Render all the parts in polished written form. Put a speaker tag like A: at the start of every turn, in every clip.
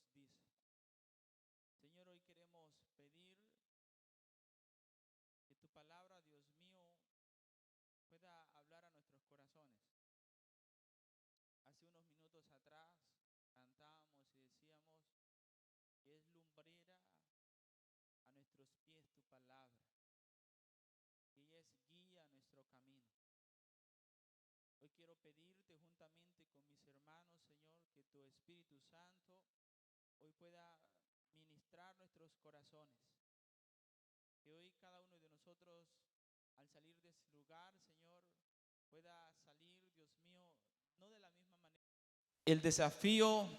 A: nos dice. Señor, hoy queremos pedir que tu palabra, Dios mío, pueda hablar a nuestros corazones. Hace unos minutos atrás cantábamos y decíamos que es lumbrera a nuestros pies tu palabra, que ella es guía a nuestro camino. Hoy quiero pedirte juntamente con mis hermanos, Señor, que tu Espíritu Santo hoy pueda ministrar nuestros corazones. Que hoy cada uno de nosotros, al salir de ese lugar, Señor, pueda salir, Dios mío, no de la misma manera. El desafío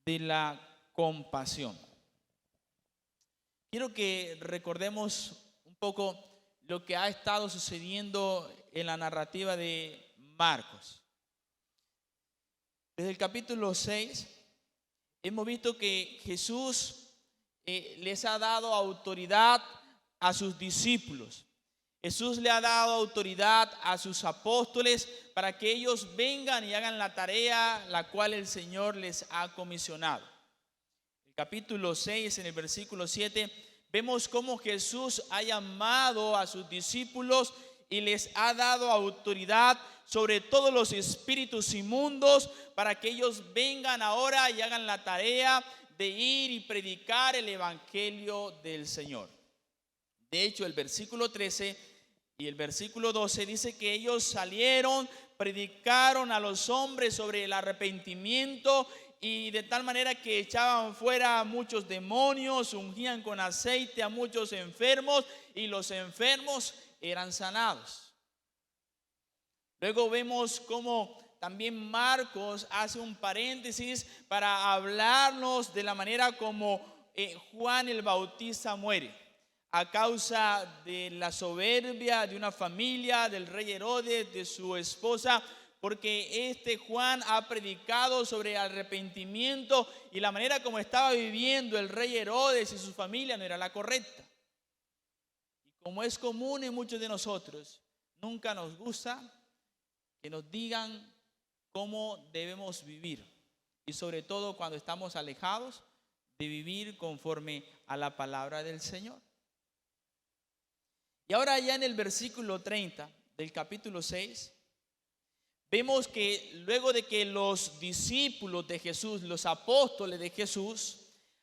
A: de la compasión. Quiero que recordemos un poco lo que ha estado sucediendo en la narrativa de Marcos. Desde el capítulo 6 hemos visto que Jesús les ha dado autoridad a sus discípulos. Jesús le ha dado autoridad a sus apóstoles para que ellos vengan y hagan la tarea la cual el Señor les ha comisionado. El capítulo 6, en el versículo 7, vemos cómo Jesús ha llamado a sus discípulos y les ha dado autoridad sobre todos los espíritus inmundos para que ellos vengan ahora y hagan la tarea de ir y predicar el evangelio del Señor. De hecho, el versículo 13 y el versículo 12 dice que ellos salieron, predicaron a los hombres sobre el arrepentimiento y de tal manera que echaban fuera a muchos demonios, ungían con aceite a muchos enfermos y los enfermos eran sanados. Luego vemos cómo también Marcos hace un paréntesis para hablarnos de la manera como Juan el Bautista muere a causa de la soberbia de una familia, del rey Herodes, de su esposa, porque Juan ha predicado sobre arrepentimiento y la manera como estaba viviendo el rey Herodes y su familia no era la correcta. Y como es común en muchos de nosotros, nunca nos gusta que nos digan cómo debemos vivir, y sobre todo cuando estamos alejados de vivir conforme a la palabra del Señor. Y ahora ya en el versículo 30 del capítulo 6, vemos que luego de que los discípulos de Jesús, los apóstoles de Jesús,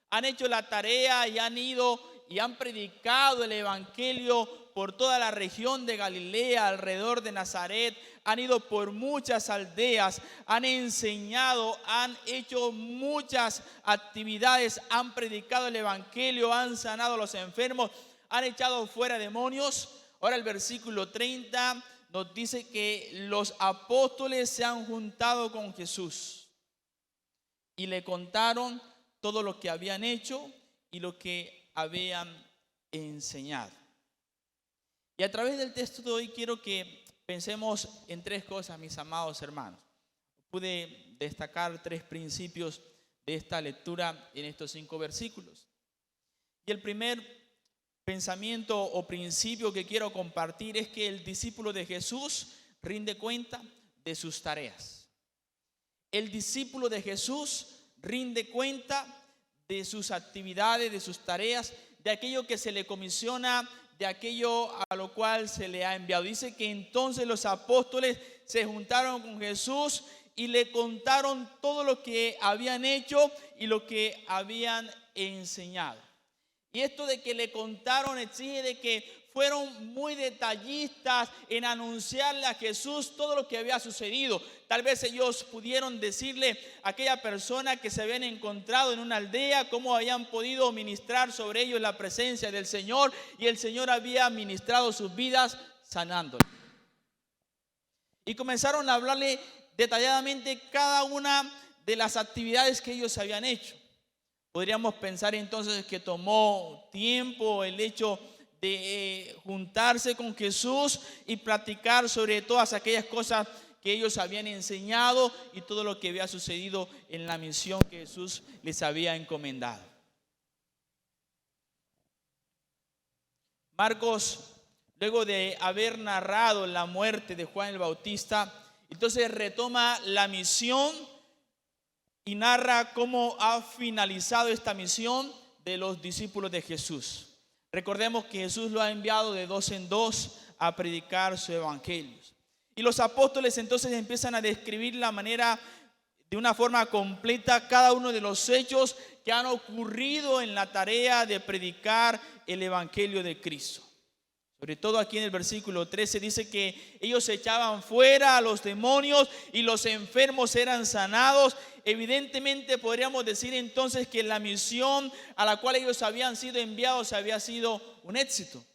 A: han hecho la tarea y han ido y han predicado el evangelio por toda la región de Galilea, alrededor de Nazaret, han ido por muchas aldeas, han enseñado, han hecho muchas actividades, han predicado el evangelio, han sanado a los enfermos, han echado fuera demonios. Ahora el versículo 30 nos dice que los apóstoles se han juntado con Jesús y le contaron todo lo que habían hecho y lo que habían enseñado. Y a través del texto de hoy quiero que pensemos en tres cosas, mis amados hermanos. Pude destacar tres principios de esta lectura en estos 5 versículos. Y el primer pensamiento o principio que quiero compartir es que el discípulo de Jesús rinde cuenta de sus tareas. El discípulo de Jesús rinde cuenta de sus actividades, de sus tareas, de aquello que se le comisiona, de aquello a lo cual se le ha enviado. Dice que entonces los apóstoles se juntaron con Jesús y le contaron todo lo que habían hecho y lo que habían enseñado. Y esto de que le contaron exige de que fueron muy detallistas en anunciarle a Jesús todo lo que había sucedido. Tal vez ellos pudieron decirle a aquella persona que se habían encontrado en una aldea cómo habían podido ministrar sobre ellos la presencia del Señor, y el Señor había ministrado sus vidas sanándolos. Y comenzaron a hablarle detalladamente cada una de las actividades que ellos habían hecho. Podríamos pensar entonces que tomó tiempo el hecho de juntarse con Jesús y platicar sobre todas aquellas cosas que ellos habían enseñado y todo lo que había sucedido en la misión que Jesús les había encomendado. Marcos, luego de haber narrado la muerte de Juan el Bautista, entonces retoma la misión y narra cómo ha finalizado esta misión de los discípulos de Jesús. Recordemos que Jesús lo ha enviado de dos en dos a predicar su evangelio. Y los apóstoles entonces empiezan a describir la manera, de una forma completa, cada uno de los hechos que han ocurrido en la tarea de predicar el evangelio de Cristo. Sobre todo aquí en el versículo 13 dice que ellos echaban fuera a los demonios y los enfermos eran sanados. Evidentemente podríamos decir entonces que la misión a la cual ellos habían sido enviados había sido un éxito.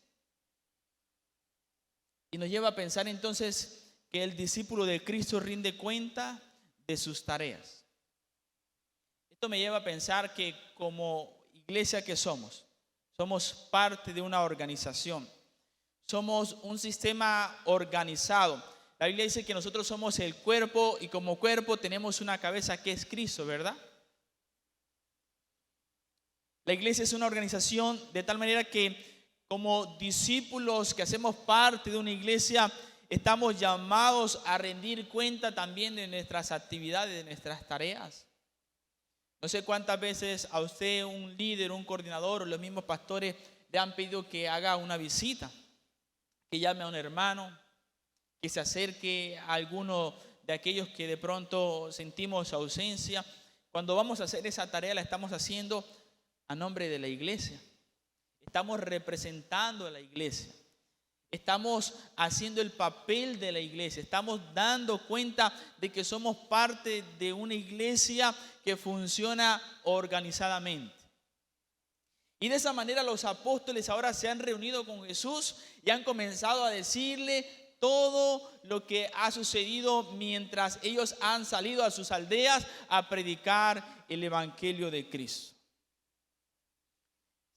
A: Y nos lleva a pensar entonces que el discípulo de Cristo rinde cuenta de sus tareas. Esto me lleva a pensar que como iglesia que somos parte de una organización. Somos un sistema organizado. La Biblia dice que nosotros somos el cuerpo y como cuerpo tenemos una cabeza que es Cristo, ¿verdad? La iglesia es una organización de tal manera que como discípulos que hacemos parte de una iglesia, estamos llamados a rendir cuenta también de nuestras actividades, de nuestras tareas. No sé cuántas veces a usted, un líder, un coordinador o los mismos pastores le han pedido que haga una visita, que llame a un hermano, que se acerque a alguno de aquellos que de pronto sentimos su ausencia. Cuando vamos a hacer esa tarea la estamos haciendo a nombre de la iglesia. Estamos representando a la iglesia. Estamos haciendo el papel de la iglesia. Estamos dando cuenta de que somos parte de una iglesia que funciona organizadamente. Y de esa manera los apóstoles ahora se han reunido con Jesús y han comenzado a decirle todo lo que ha sucedido mientras ellos han salido a sus aldeas a predicar el evangelio de Cristo.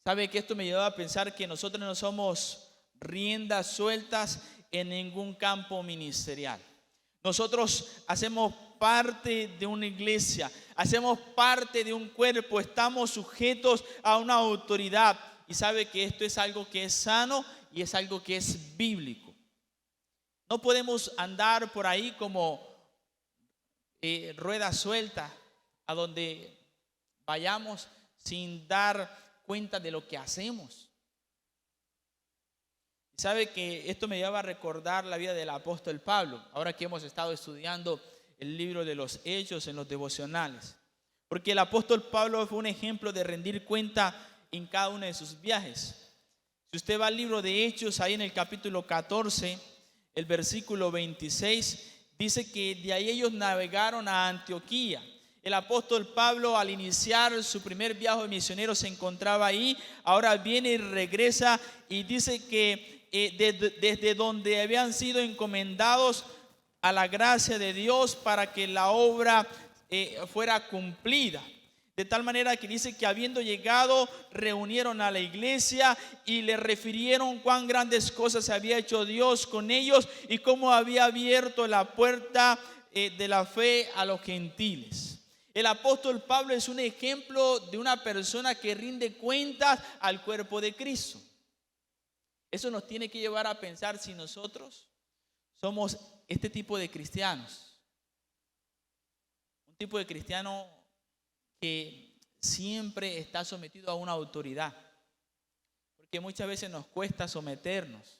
A: ¿Sabe que esto me lleva a pensar que nosotros no somos riendas sueltas en ningún campo ministerial? Nosotros hacemos parte de una iglesia, hacemos parte de un cuerpo, estamos sujetos a una autoridad. Y sabe que esto es algo que es sano y es algo que es bíblico. No podemos andar por ahí como rueda suelta a donde vayamos sin dar cuenta de lo que hacemos. Y sabe que esto me lleva a recordar la vida del apóstol Pablo, ahora que hemos estado estudiando el libro de los Hechos en los devocionales. Porque el apóstol Pablo fue un ejemplo de rendir cuenta en cada uno de sus viajes. Si usted va al libro de Hechos, ahí en el capítulo 14, el versículo 26, dice que de ahí ellos navegaron a Antioquía. El apóstol Pablo, al iniciar su primer viaje misionero, se encontraba ahí. Ahora viene y regresa y dice que desde donde habían sido encomendados a la gracia de Dios para que la obra fuera cumplida. De tal manera que dice que habiendo llegado, reunieron a la iglesia y le refirieron cuán grandes cosas había hecho Dios con ellos y cómo había abierto la puerta de la fe a los gentiles. El apóstol Pablo es un ejemplo de una persona que rinde cuentas al cuerpo de Cristo. Eso nos tiene que llevar a pensar si nosotros somos este tipo de cristianos. Un tipo de cristiano que siempre está sometido a una autoridad. Porque muchas veces nos cuesta someternos.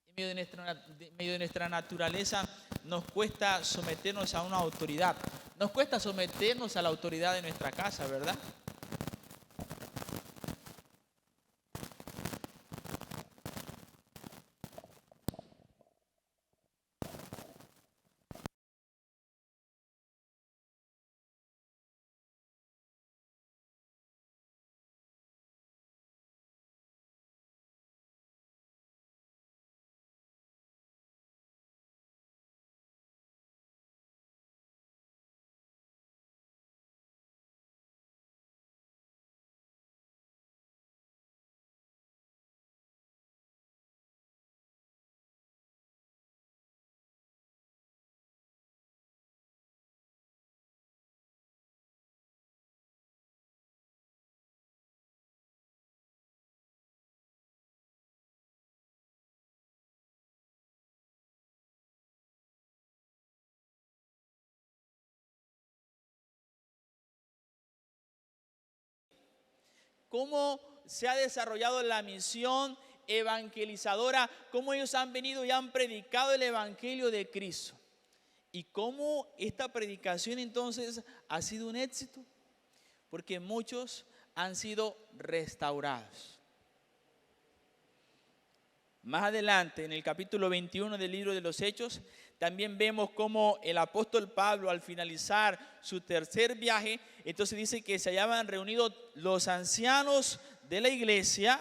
A: En medio de nuestra naturaleza nos cuesta someternos a una autoridad. Nos cuesta someternos a la autoridad de nuestra casa, ¿verdad? cómo se ha desarrollado la misión evangelizadora, cómo ellos han venido y han predicado el evangelio de Cristo. Y cómo esta predicación entonces ha sido un éxito, porque muchos han sido restaurados. Más adelante, en el capítulo 21 del libro de los Hechos, también vemos cómo el apóstol Pablo, al finalizar su tercer viaje, entonces dice que se hallaban reunidos los ancianos de la iglesia,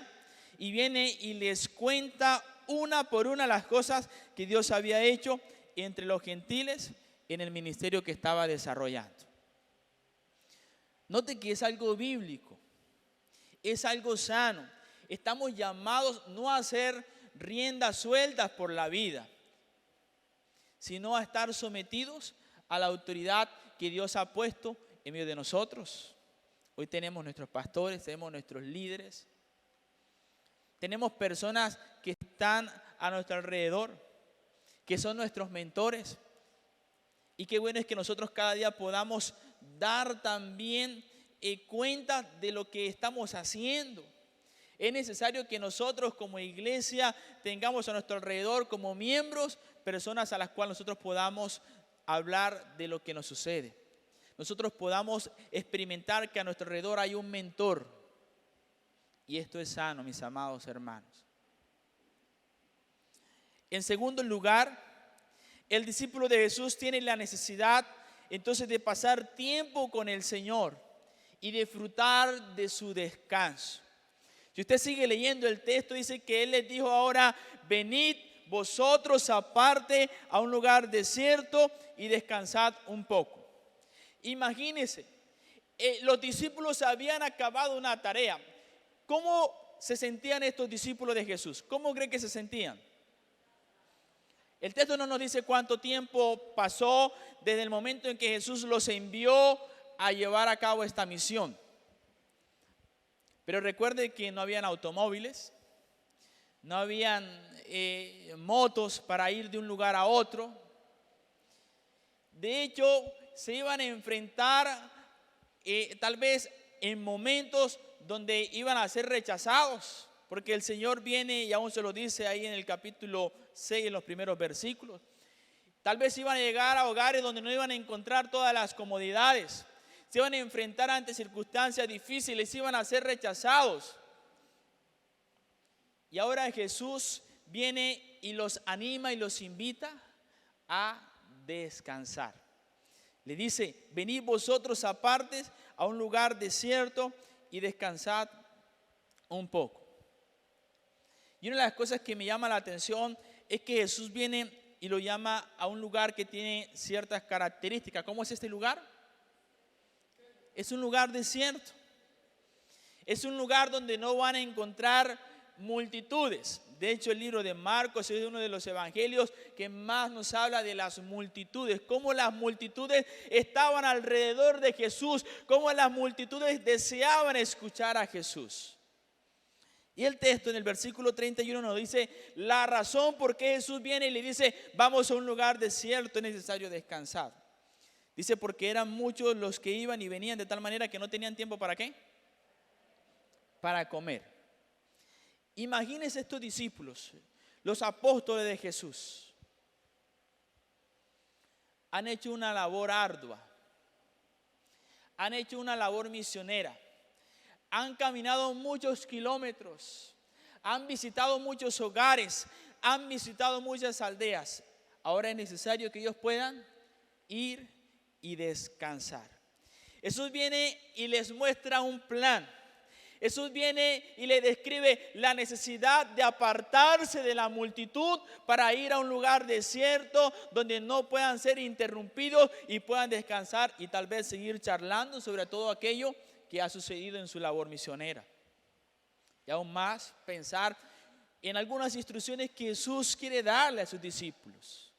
A: y viene y les cuenta una por una las cosas que Dios había hecho entre los gentiles en el ministerio que estaba desarrollando. Note que es algo bíblico, es algo sano. Estamos llamados no a hacer riendas sueltas por la vida, sino a estar sometidos a la autoridad que Dios ha puesto en medio de nosotros. Hoy tenemos nuestros pastores, tenemos nuestros líderes, tenemos personas que están a nuestro alrededor, que son nuestros mentores. Y qué bueno es que nosotros cada día podamos dar también cuenta de lo que estamos haciendo. Es necesario que nosotros como iglesia tengamos a nuestro alrededor como miembros, personas a las cuales nosotros podamos hablar de lo que nos sucede. Nosotros podamos experimentar que a nuestro alrededor hay un mentor. Y esto es sano, mis amados hermanos. En segundo lugar, el discípulo de Jesús tiene la necesidad entonces de pasar tiempo con el Señor y disfrutar de su descanso. Si usted sigue leyendo el texto, dice que Él les dijo ahora: venid vosotros aparte a un lugar desierto y descansad un poco. Imagínense, los discípulos habían acabado una tarea. ¿Cómo se sentían estos discípulos de Jesús? ¿Cómo creen que se sentían? El texto no nos dice cuánto tiempo pasó desde el momento en que Jesús los envió a llevar a cabo esta misión. Pero recuerde que no habían automóviles, no habían motos para ir de un lugar a otro. De hecho, se iban a enfrentar tal vez en momentos donde iban a ser rechazados, porque el Señor viene y aún se lo dice ahí en el capítulo 6, en los primeros versículos. Tal vez iban a llegar a hogares donde no iban a encontrar todas las comodidades, se iban a enfrentar ante circunstancias difíciles, iban a ser rechazados. Y ahora Jesús viene y los anima y los invita a descansar. Le dice: venid vosotros aparte a un lugar desierto y descansad un poco. Y una de las cosas que me llama la atención es que Jesús viene y lo llama a un lugar que tiene ciertas características. ¿Cómo es este lugar? Es un lugar desierto. Es un lugar donde no van a encontrar multitudes. De hecho, el libro de Marcos es uno de los evangelios que más nos habla de las multitudes, cómo las multitudes estaban alrededor de Jesús, cómo las multitudes deseaban escuchar a Jesús. Y el texto en el versículo 31 nos dice la razón por qué Jesús viene y le dice: vamos a un lugar desierto, es necesario descansar. Dice: porque eran muchos los que iban y venían, de tal manera que no tenían tiempo ¿para qué? Para comer. Imagínense estos discípulos, los apóstoles de Jesús. Han hecho una labor ardua, han hecho una labor misionera, han caminado muchos kilómetros, han visitado muchos hogares, han visitado muchas aldeas. Ahora es necesario que ellos puedan ir y descansar. Jesús viene y les muestra un plan. Jesús viene y le describe la necesidad de apartarse de la multitud para ir a un lugar desierto donde no puedan ser interrumpidos y puedan descansar y tal vez seguir charlando sobre todo aquello que ha sucedido en su labor misionera. Y aún más pensar en algunas instrucciones que Jesús quiere darle a sus discípulos.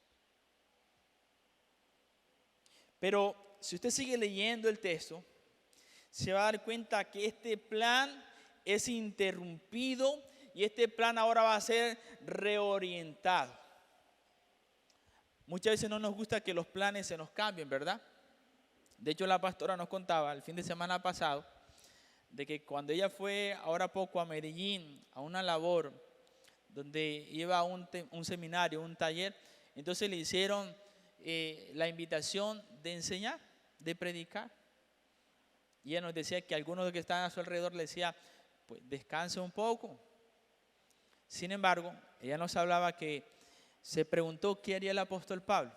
A: Pero si usted sigue leyendo el texto, se va a dar cuenta que este plan es interrumpido y este plan ahora va a ser reorientado. Muchas veces no nos gusta que los planes se nos cambien, ¿verdad? De hecho, la pastora nos contaba el fin de semana pasado de que cuando ella fue ahora poco a Medellín, a una labor donde iba a un seminario, un taller, entonces le hicieron la invitación de enseñar, de predicar. Y ella nos decía que algunos de los que estaban a su alrededor le decía, pues descanse un poco. Sin embargo, ella nos hablaba que se preguntó qué haría el apóstol Pablo.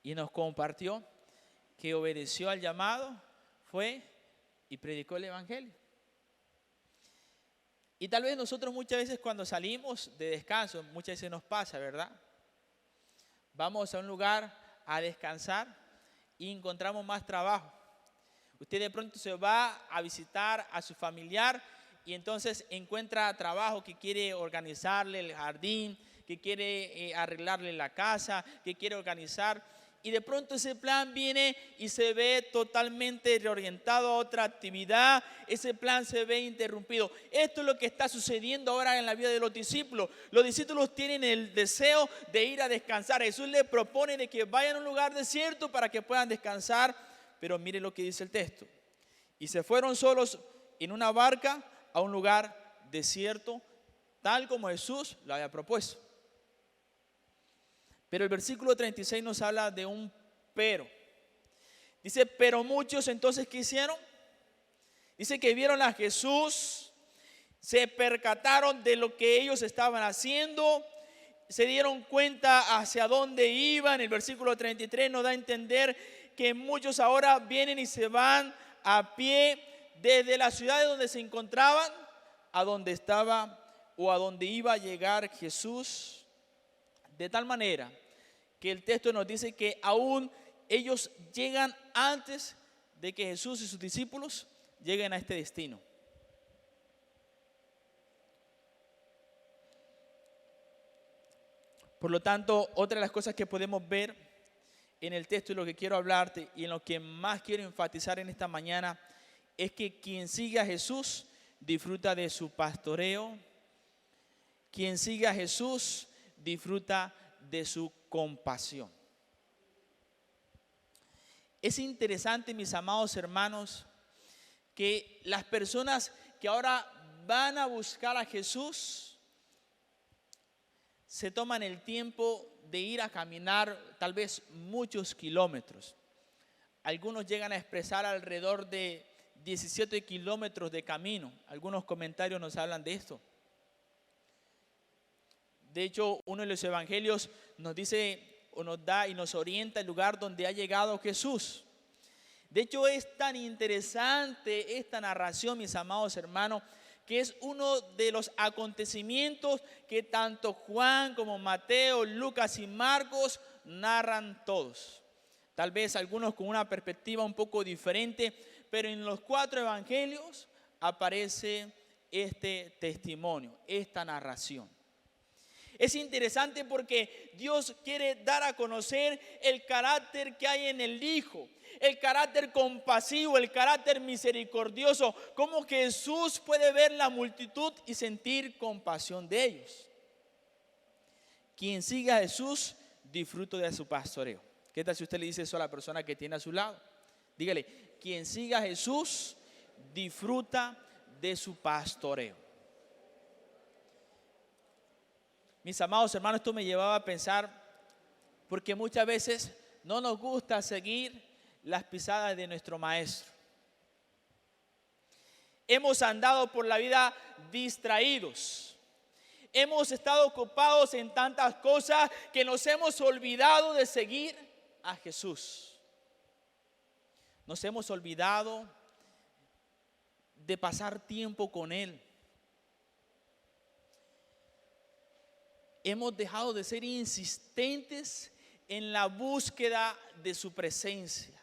A: Y nos compartió que obedeció al llamado, fue y predicó el evangelio. Y tal vez nosotros muchas veces cuando salimos de descanso, muchas veces nos pasa, ¿verdad? Vamos a un lugar a descansar y encontramos más trabajo. Usted de pronto se va a visitar a su familiar y entonces encuentra trabajo que quiere organizarle el jardín, que quiere arreglarle la casa, que quiere organizar. Y de pronto ese plan viene y se ve totalmente reorientado a otra actividad. Ese plan se ve interrumpido. Esto es lo que está sucediendo ahora en la vida de los discípulos. Los discípulos tienen el deseo de ir a descansar. Jesús les propone de que vayan a un lugar desierto para que puedan descansar. Pero mire lo que dice el texto. Y se fueron solos en una barca a un lugar desierto, tal como Jesús lo había propuesto. Pero el versículo 36 nos habla de un pero. Dice, pero muchos entonces, ¿qué hicieron? Dice que vieron a Jesús, se percataron de lo que ellos estaban haciendo, se dieron cuenta hacia dónde iban. El versículo 33 nos da a entender que muchos ahora vienen y se van a pie desde la ciudad de donde se encontraban a donde estaba o a donde iba a llegar Jesús. De tal manera que el texto nos dice que aún ellos llegan antes de que Jesús y sus discípulos lleguen a este destino. Por lo tanto, otra de las cosas que podemos ver en el texto y lo que quiero hablarte y en lo que más quiero enfatizar en esta mañana es que quien sigue a Jesús disfruta de su pastoreo. Quien sigue a Jesús disfruta de su compasión. Es interesante, mis amados hermanos, que las personas que ahora van a buscar a Jesús se toman el tiempo de ir a caminar tal vez muchos kilómetros. Algunos llegan a expresar alrededor de 17 kilómetros de camino. Algunos comentarios nos hablan de esto. De hecho, uno de los evangelios nos dice o nos da y nos orienta el lugar donde ha llegado Jesús. De hecho, es tan interesante esta narración, mis amados hermanos, que es uno de los acontecimientos que tanto Juan como Mateo, Lucas y Marcos narran todos. Tal vez algunos con una perspectiva un poco diferente, pero en los 4 evangelios aparece este testimonio, esta narración. Es interesante porque Dios quiere dar a conocer el carácter que hay en el Hijo, el carácter compasivo, el carácter misericordioso, cómo Jesús puede ver la multitud y sentir compasión de ellos. Quien siga a Jesús disfruta de su pastoreo. ¿Qué tal si usted le dice eso a la persona que tiene a su lado? Dígale, quien siga a Jesús disfruta de su pastoreo. Mis amados hermanos, esto me llevaba a pensar, porque muchas veces no nos gusta seguir las pisadas de nuestro maestro. Hemos andado por la vida distraídos. Hemos estado ocupados en tantas cosas que nos hemos olvidado de seguir a Jesús. Nos hemos olvidado de pasar tiempo con Él. Hemos dejado de ser insistentes en la búsqueda de su presencia.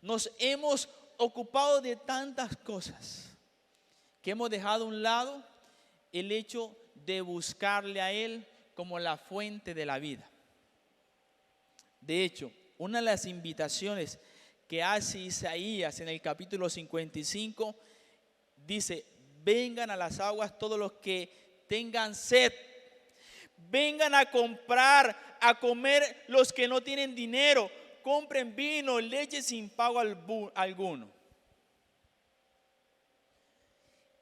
A: Nos hemos ocupado de tantas cosas que hemos dejado a un lado el hecho de buscarle a Él como la fuente de la vida. De hecho, una de las invitaciones que hace Isaías en el capítulo 55 dice: vengan a las aguas todos los que tengan sed. Vengan a comprar, a comer los que no tienen dinero. Compren vino, leche sin pago alguno.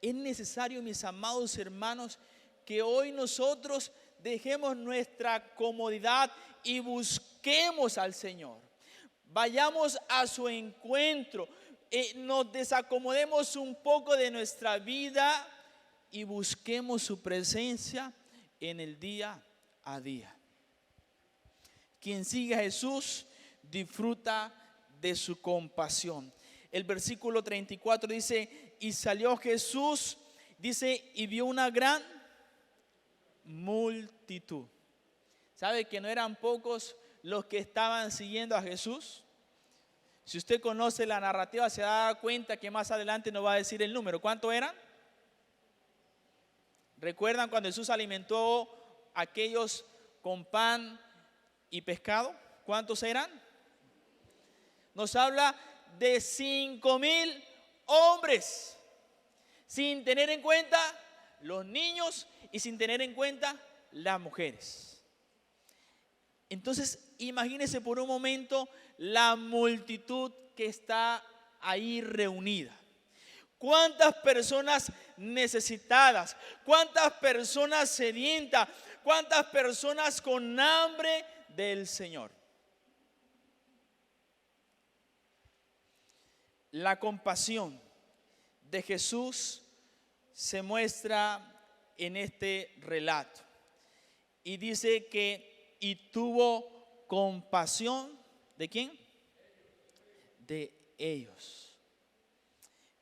A: Es necesario, mis amados hermanos, que hoy nosotros dejemos nuestra comodidad y busquemos al Señor. Vayamos a su encuentro, nos desacomodemos un poco de nuestra vida y busquemos su presencia en el día a día. Quien sigue a Jesús disfruta de su compasión. El versículo 34 dice, y salió Jesús, dice, y vio una gran multitud. ¿Sabe que no eran pocos los que estaban siguiendo a Jesús? Si usted conoce la narrativa, se da cuenta que más adelante nos va a decir el número. ¿Cuánto eran? ¿Recuerdan cuando Jesús alimentó a aquellos con pan y pescado? ¿Cuántos eran? Nos habla de 5,000 hombres, sin tener en cuenta los niños y sin tener en cuenta las mujeres. Entonces, imagínense por un momento la multitud que está ahí reunida. ¿Cuántas personas necesitadas? ¿Cuántas personas sedientas? ¿Cuántas personas con hambre del Señor? La compasión de Jesús se muestra en este relato. Y dice que, y tuvo compasión, ¿de quién? De ellos.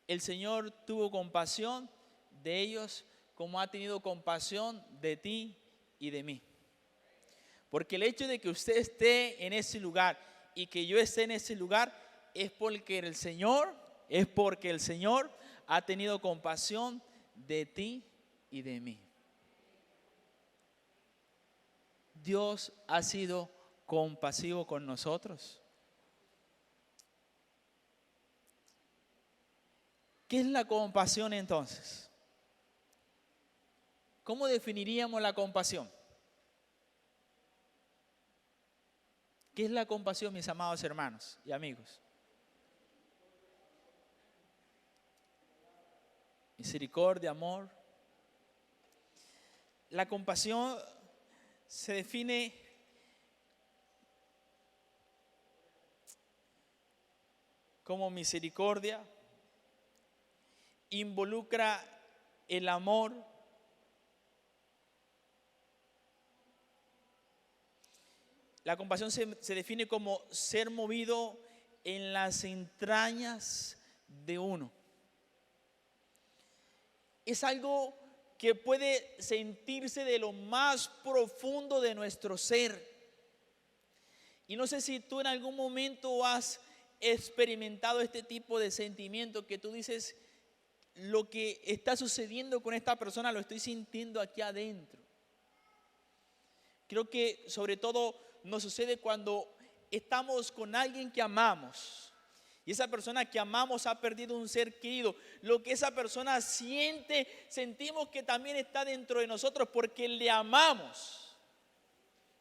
A: El Señor tuvo compasión de ellos como ha tenido compasión de ti y de mí. Porque el hecho de que usted esté en ese lugar y que yo esté en ese lugar es porque el Señor ha tenido compasión de ti y de mí. Dios ha sido compasivo con nosotros. ¿Qué es la compasión entonces? ¿Cómo definiríamos la compasión? ¿Qué es la compasión, mis amados hermanos y amigos? Misericordia, amor. La compasión se define como misericordia, involucra el amor, la compasión se define como ser movido en las entrañas de uno. Es algo que puede sentirse de lo más profundo de nuestro ser. Y no sé si tú en algún momento has experimentado este tipo de sentimiento que tú dices, lo que está sucediendo con esta persona lo estoy sintiendo aquí adentro. Creo que sobre todo nos sucede cuando estamos con alguien que amamos y esa persona que amamos ha perdido un ser querido. Lo que esa persona siente, sentimos que también está dentro de nosotros porque le amamos.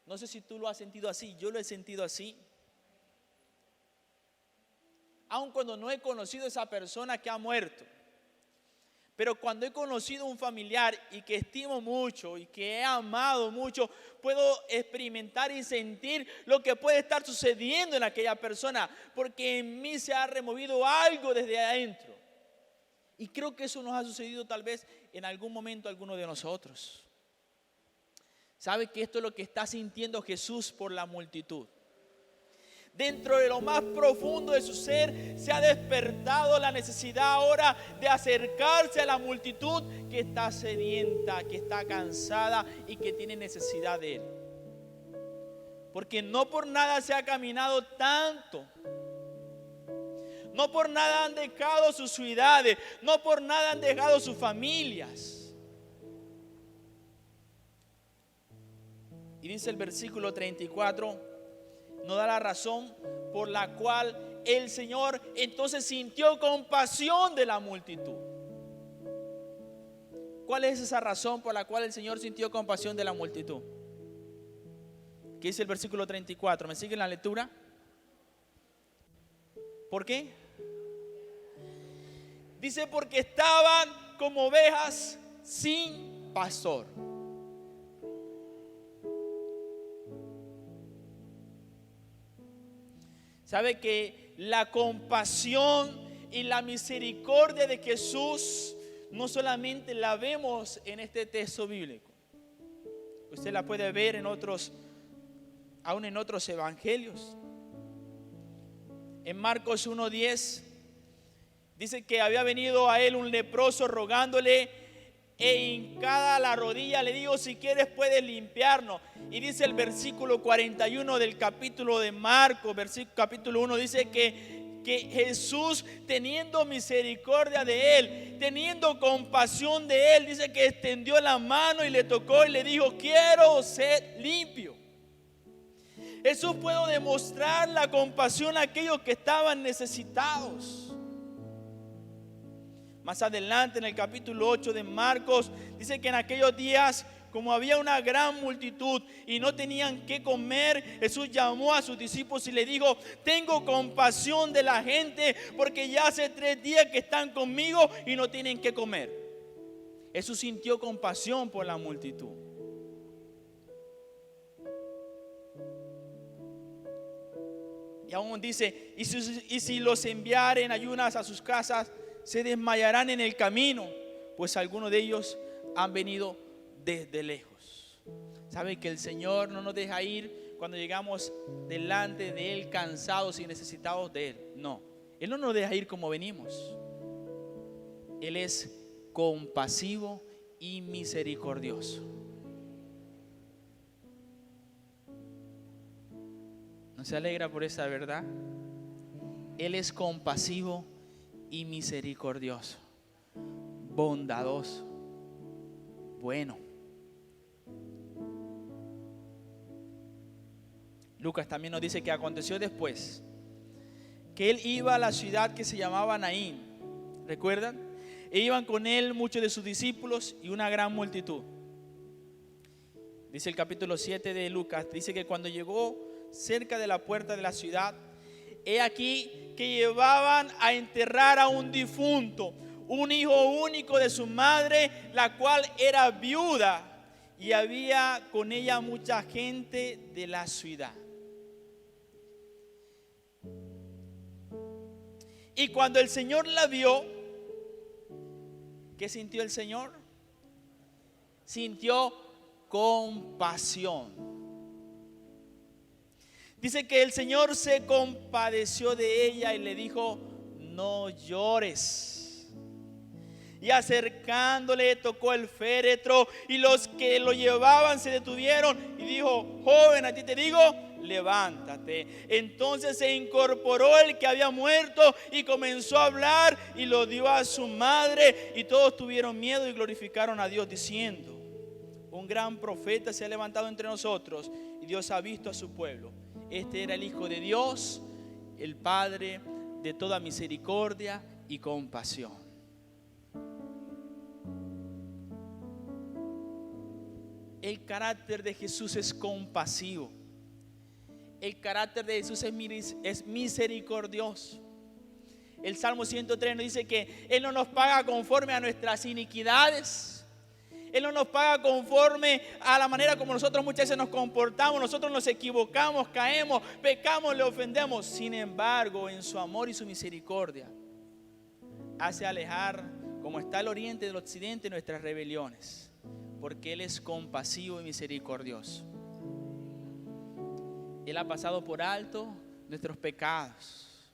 A: No sé si tú lo has sentido así, yo lo he sentido así. Aun cuando no he conocido a esa persona que ha muerto. Pero cuando he conocido a un familiar y que estimo mucho y que he amado mucho, puedo experimentar y sentir lo que puede estar sucediendo en aquella persona, porque en mí se ha removido algo desde adentro. Y creo que eso nos ha sucedido tal vez en algún momento a alguno de nosotros. ¿Sabe que esto es lo que está sintiendo Jesús por la multitud? Dentro de lo más profundo de su ser se ha despertado la necesidad ahora de acercarse a la multitud que está sedienta, que está cansada y que tiene necesidad de Él. Porque no por nada se ha caminado tanto. No por nada han dejado sus ciudades, no por nada han dejado sus familias. Y dice el versículo 34, nos da la razón por la cual el Señor entonces sintió compasión de la multitud. ¿Cuál es esa razón por la cual el Señor sintió compasión de la multitud? ¿Qué dice el versículo 34? ¿Me siguen la lectura? ¿Por qué? Dice porque estaban como ovejas sin pastor. ¿Sabe que la compasión y la misericordia de Jesús no solamente la vemos en este texto bíblico? Usted la puede ver en otros, aún en otros evangelios. En Marcos 1:10 dice que había venido a él un leproso rogándole, e hincada la rodilla le dijo: si quieres puedes limpiarnos. Y dice el versículo 41 del capítulo de Marcos, capítulo 1, dice que Jesús, teniendo misericordia de él, teniendo compasión de él, dice que extendió la mano y le tocó y le dijo: quiero ser limpio. Jesús pudo demostrar la compasión a aquellos que estaban necesitados. Más adelante, en el capítulo 8 de Marcos, dice que en aquellos días, como había una gran multitud y no tenían qué comer, Jesús llamó a sus discípulos y le dijo: tengo compasión de la gente, porque ya hace 3 días que están conmigo y no tienen qué comer. Jesús sintió compasión por la multitud. Y aún dice: y si los enviaren ayunas a sus casas, se desmayarán en el camino, pues algunos de ellos han venido desde lejos. ¿Sabe que el Señor no nos deja ir cuando llegamos delante de Él cansados y necesitados de Él? No, Él no nos deja ir como venimos. Él es compasivo y misericordioso. ¿No se alegra por esa verdad? Él es compasivo y misericordioso, bondadoso, bueno. Lucas también nos dice que aconteció después que él iba a la ciudad que se llamaba Naín. ¿Recuerdan? E iban con él muchos de sus discípulos y una gran multitud. Dice el capítulo 7 de Lucas, dice que cuando llegó cerca de la puerta de la ciudad, he aquí que llevaban a enterrar a un difunto, un hijo único de su madre, la cual era viuda, y había con ella mucha gente de la ciudad. Y cuando el Señor la vio, ¿qué sintió el Señor? Sintió compasión. Dice que el Señor se compadeció de ella y le dijo: no llores. Y acercándole tocó el féretro, y los que lo llevaban se detuvieron y dijo: joven, a ti te digo, levántate. Entonces se incorporó el que había muerto y comenzó a hablar y lo dio a su madre, y todos tuvieron miedo y glorificaron a Dios diciendo: un gran profeta se ha levantado entre nosotros y Dios ha visto a su pueblo. Este era el Hijo de Dios, el Padre de toda misericordia y compasión. El carácter de Jesús es compasivo. El carácter de Jesús es misericordioso. El Salmo 103 nos dice que Él no nos paga conforme a nuestras iniquidades. Él no nos paga conforme a la manera como nosotros muchas veces nos comportamos. Nosotros nos equivocamos, caemos, pecamos, le ofendemos. Sin embargo, en su amor y su misericordia, hace alejar, como está el oriente del occidente, nuestras rebeliones. Porque Él es compasivo y misericordioso. Él ha pasado por alto nuestros pecados.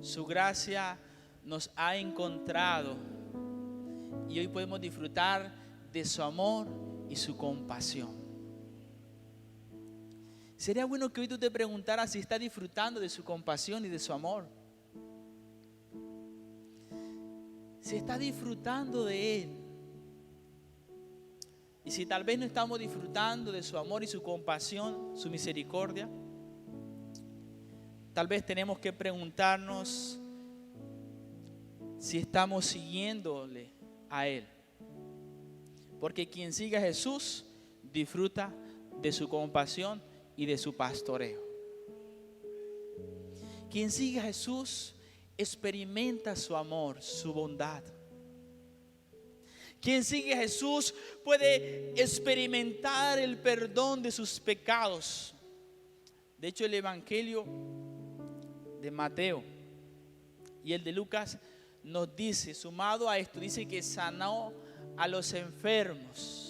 A: Su gracia nos ha encontrado. Y hoy podemos disfrutar de su amor y su compasión. Sería bueno que hoy tú te preguntaras si estás disfrutando de su compasión y de su amor. Si estás disfrutando de Él. Y si tal vez no estamos disfrutando de su amor y su compasión, su misericordia, tal vez tenemos que preguntarnos si estamos siguiéndole a Él. Porque quien sigue a Jesús disfruta de su compasión y de su pastoreo. Quien sigue a Jesús experimenta su amor, su bondad. Quien sigue a Jesús puede experimentar el perdón de sus pecados. De hecho, el Evangelio de Mateo y el de Lucas nos dice, sumado a esto, dice que sanó a los enfermos,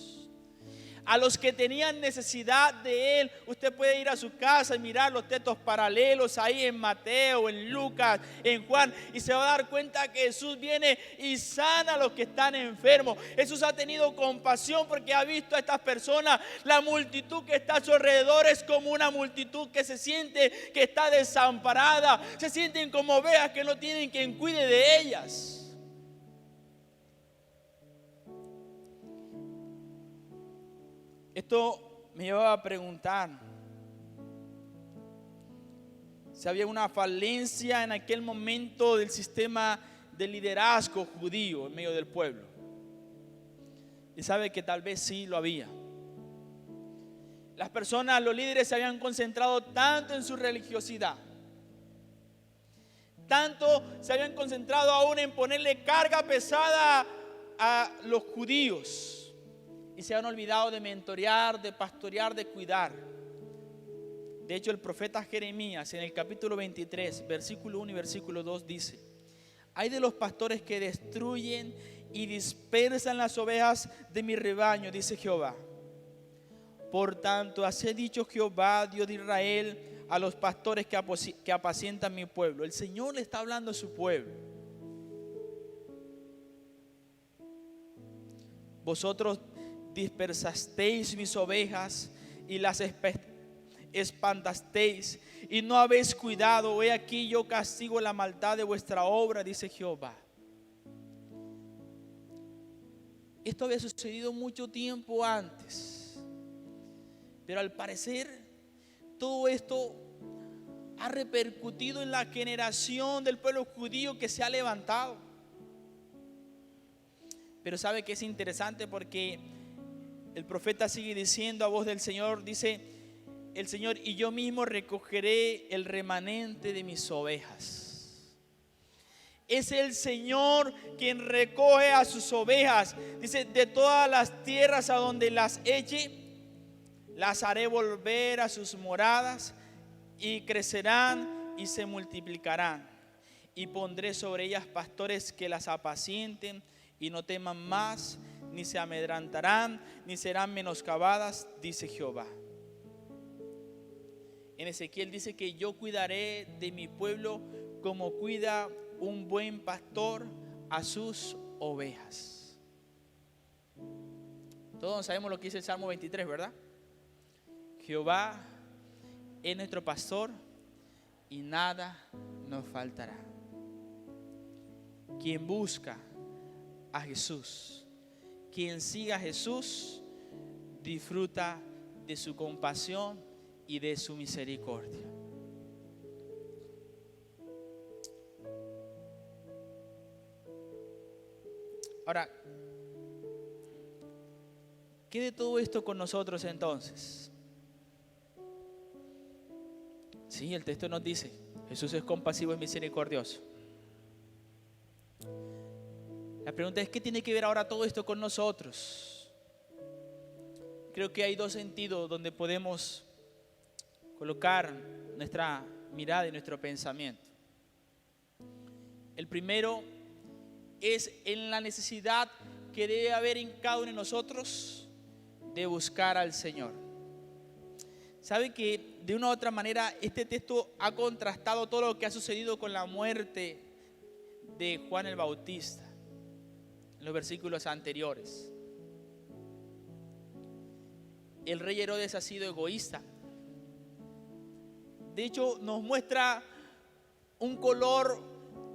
A: a los que tenían necesidad de Él. Usted puede ir a su casa y mirar los textos paralelos ahí en Mateo, en Lucas, en Juan, y se va a dar cuenta que Jesús viene y sana a los que están enfermos. Jesús ha tenido compasión porque ha visto a estas personas. La multitud que está a su alrededor es como una multitud que se siente que está desamparada, se sienten como ovejas que no tienen quien cuide de ellas. Esto me lleva a preguntar si había una falencia en aquel momento del sistema de liderazgo judío en medio del pueblo. Y sabe que tal vez sí lo había. Las personas, los líderes, se habían concentrado tanto en su religiosidad, tanto se habían concentrado aún en ponerle carga pesada a los judíos, y se han olvidado de mentorear, de pastorear, de cuidar. De hecho, el profeta Jeremías en el capítulo 23, versículo 1 y versículo 2 dice: ay de los pastores que destruyen y dispersan las ovejas de mi rebaño, dice Jehová. Por tanto, así ha dicho Jehová, Dios de Israel, a los pastores que apacientan mi pueblo. El Señor le está hablando a su pueblo. Vosotros dispersasteis mis ovejas y las espantasteis y no habéis cuidado. He aquí yo castigo la maldad de vuestra obra, dice Jehová. Esto había sucedido mucho tiempo antes, pero al parecer todo esto ha repercutido en la generación del pueblo judío que se ha levantado. Pero sabe que es interesante porque el profeta sigue diciendo a voz del Señor, dice el Señor: y yo mismo recogeré el remanente de mis ovejas. Es el Señor quien recoge a sus ovejas. Dice: de todas las tierras a donde las eche, las haré volver a sus moradas y crecerán y se multiplicarán. Y pondré sobre ellas pastores que las apacienten y no teman más, ni se amedrantarán, ni serán menoscabadas, dice Jehová. En Ezequiel dice que yo cuidaré de mi pueblo como cuida un buen pastor a sus ovejas. Todos sabemos lo que dice el Salmo 23, ¿verdad? Jehová es nuestro pastor y nada nos faltará. Quien busca a Jesús, quien siga a Jesús, disfruta de su compasión y de su misericordia. Ahora, ¿qué de todo esto con nosotros entonces? Sí, el texto nos dice: Jesús es compasivo y misericordioso. La pregunta es: ¿qué tiene que ver ahora todo esto con nosotros? Creo que hay dos sentidos donde podemos colocar nuestra mirada y nuestro pensamiento. El primero es en la necesidad que debe haber en cada uno de nosotros de buscar al Señor. ¿Sabe que de una u otra manera este texto ha contrastado todo lo que ha sucedido con la muerte de Juan el Bautista en los versículos anteriores? El rey Herodes ha sido egoísta. De hecho, nos muestra un color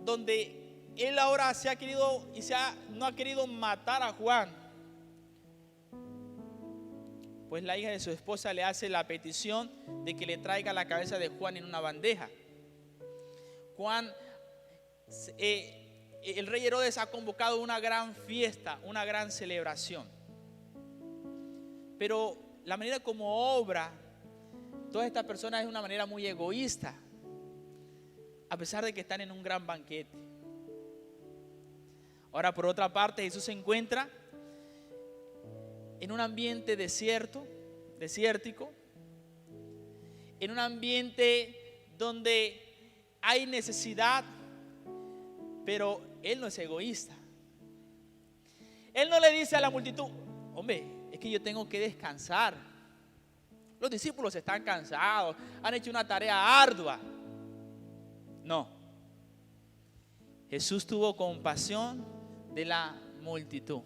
A: donde él ahora se ha querido no ha querido matar a Juan. Pues la hija de su esposa le hace la petición de que le traiga la cabeza de Juan en una bandeja. El rey Herodes ha convocado una gran fiesta, una gran celebración. Pero la manera como obra todas estas personas es una manera muy egoísta. a pesar de que están en un gran banquete. Ahora, por otra parte, Jesús se encuentra en un ambiente desértico, en un ambiente donde hay necesidad, pero Él no es egoísta. Él no le dice a la multitud: hombre, es que yo tengo que descansar. Los discípulos están cansados, han hecho una tarea ardua. No. Jesús tuvo compasión de la multitud.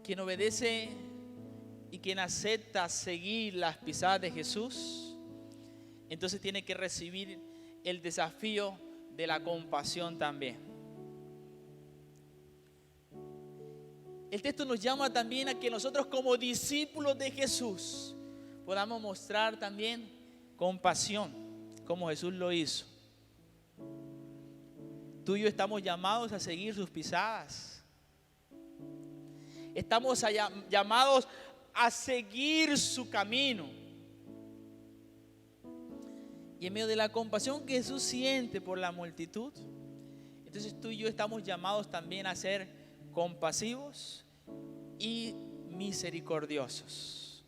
A: Quien obedece y quien acepta seguir las pisadas de Jesús, entonces tiene que recibir el desafío de la compasión también. El texto nos llama también a que nosotros, como discípulos de Jesús, podamos mostrar también compasión, como Jesús lo hizo. Tú y yo estamos llamados a seguir sus pisadas. Estamos llamados a seguir su camino. Y en medio de la compasión que Jesús siente por la multitud, entonces tú y yo estamos llamados también a ser compasivos y misericordiosos.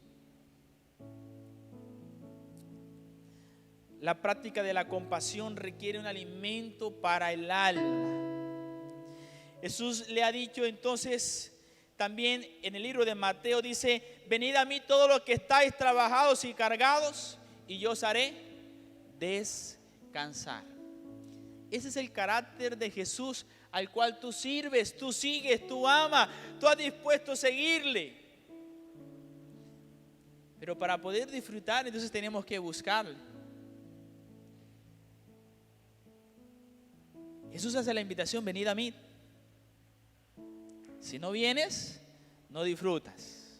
A: La práctica de la compasión requiere un alimento para el alma. Jesús le ha dicho entonces también en el libro de Mateo, dice: venid a mí todos los que estáis trabajados y cargados, y yo os haré descansar. Ese es el carácter de Jesús al cual tú sirves, tú sigues, tú amas, tú has dispuesto a seguirle. Pero para poder disfrutar, entonces tenemos que buscarle. Jesús hace la invitación: venid a mí. Si no vienes, no disfrutas.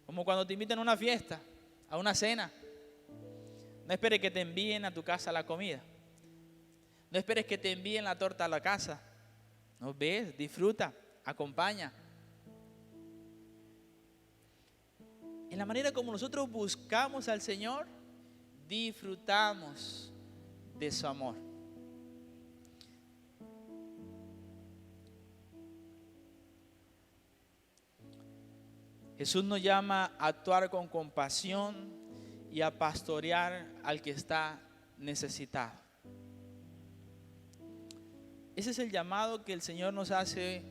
A: Como cuando te invitan a una fiesta, a una cena. No esperes que te envíen a tu casa la comida. No esperes que te envíen la torta a la casa. No, ves, disfruta, acompaña. En la manera como nosotros buscamos al Señor, disfrutamos de su amor. Jesús nos llama a actuar con compasión y a pastorear al que está necesitado. Ese es el llamado que el Señor nos hace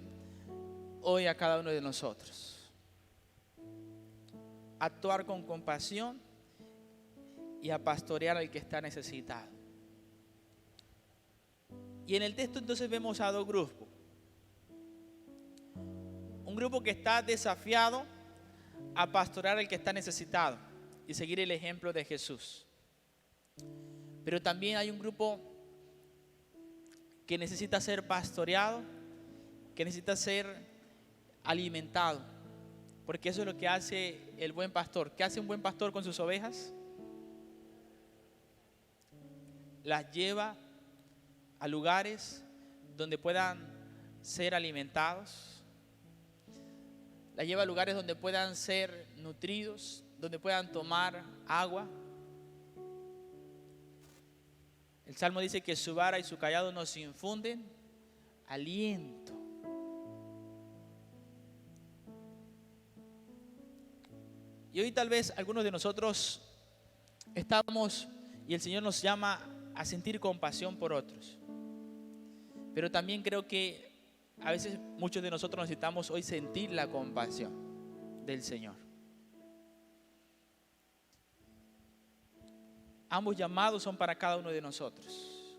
A: hoy a cada uno de nosotros. Actuar con compasión y a pastorear al que está necesitado. Y en el texto entonces vemos a dos grupos. Un grupo que está desafiado a pastorear al que está necesitado y seguir el ejemplo de Jesús. Pero también hay un grupo que necesita ser pastoreado, que necesita ser alimentado, porque eso es lo que hace el buen pastor. ¿Qué hace un buen pastor con sus ovejas? Las lleva a lugares donde puedan ser alimentados. Las lleva a lugares donde puedan ser nutridos, donde puedan tomar agua. El Salmo dice que su vara y su cayado nos infunden aliento. Y hoy tal vez algunos de nosotros estamos y el Señor nos llama a sentir compasión por otros. Pero también creo que a veces muchos de nosotros necesitamos hoy sentir la compasión del Señor. Ambos llamados son para cada uno de nosotros.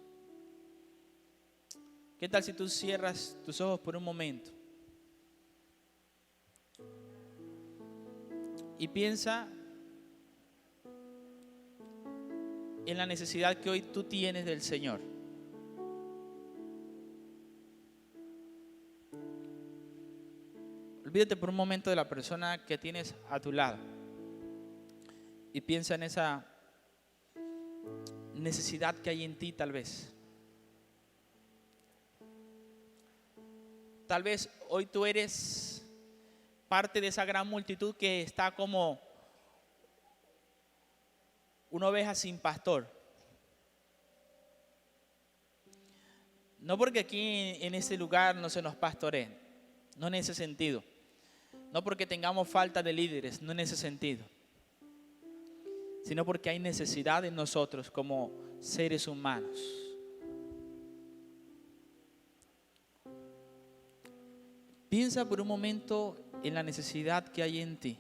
A: ¿Qué tal si tú cierras tus ojos por un momento y piensa en la necesidad que hoy tú tienes del Señor? Olvídate por un momento de la persona que tienes a tu lado y piensa en esa necesidad que hay en ti tal vez. Tal vez hoy tú eres parte de esa gran multitud que está como una oveja sin pastor. No porque aquí en este lugar no se nos pastoree, no en ese sentido. No porque tengamos falta de líderes, no en ese sentido. Sino porque hay necesidad en nosotros como seres humanos. Piensa por un momento en la necesidad que hay en ti.